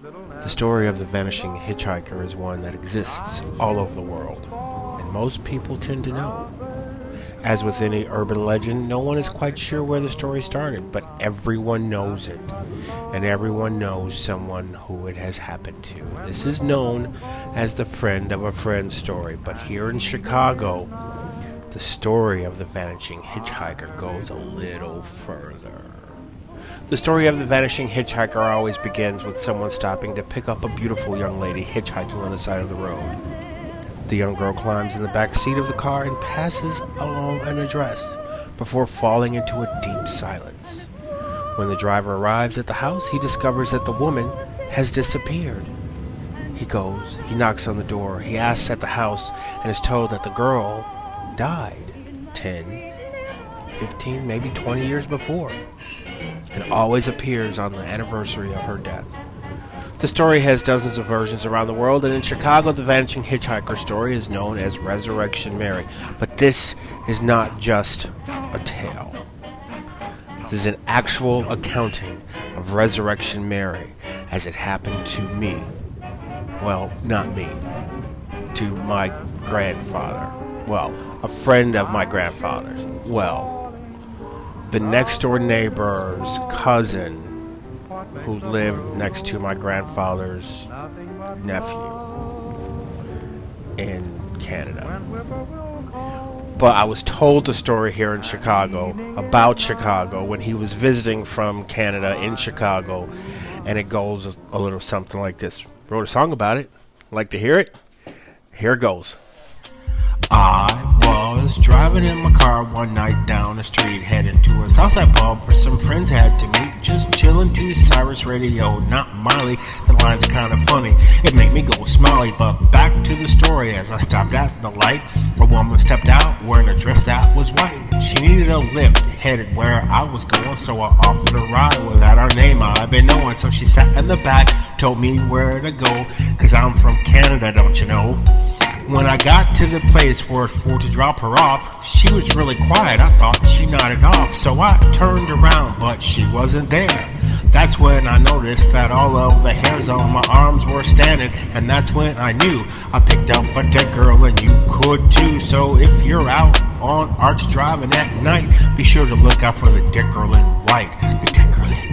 The story of the vanishing hitchhiker is one that exists all over the world, and most people tend to know. As with any urban legend, no one is quite sure where the story started, but everyone knows it, and everyone knows someone who it has happened to. This is known as the friend of a friend story, but here in Chicago, the story of the vanishing hitchhiker goes a little further. The story of the vanishing hitchhiker always begins with someone stopping to pick up a beautiful young lady hitchhiking on the side of the road. The young girl climbs in the back seat of the car and passes along an address before falling into a deep silence. When the driver arrives at the house, he discovers that the woman has disappeared. He goes, he knocks on the door, he asks at the house, and is told that the girl died 10, 15, maybe 20 years before, and always appears on the anniversary of her death. The story has dozens of versions around the world, and in Chicago, the vanishing hitchhiker story is known as Resurrection Mary. But this is not just a tale. This is an actual accounting of Resurrection Mary as it happened to me. Well, not me. To my grandfather. Well, a friend of my grandfather's. Well, the next door neighbor's cousin who lived next to my grandfather's nephew in Canada. But I was told the story here in Chicago, about Chicago, when he was visiting from Canada in Chicago, and it goes a little something like this. Wrote a song about it. Like to hear it? Here it goes. I was driving in my car one night down the street, heading to a Southside pub where some friends had to meet. Just chilling to Cyrus radio, not Miley. The line's kinda funny, it made me go smiley. But back to the story, as I stopped at the light, a woman stepped out wearing a dress that was white. She needed a lift, headed where I was going, so I offered a ride without her name I've been knowing. So she sat in the back, told me where to go, cause I'm from Canada, don't you know? When I got to the place for to drop her off, she was really quiet. I thought she nodded off, so I turned around, but she wasn't there. That's when I noticed that all of the hairs on my arms were standing, and that's when I knew I picked up a dead girl, and you could too. So if you're out on Arch driving at night, be sure to look out for the dead girl in white. The dead girl in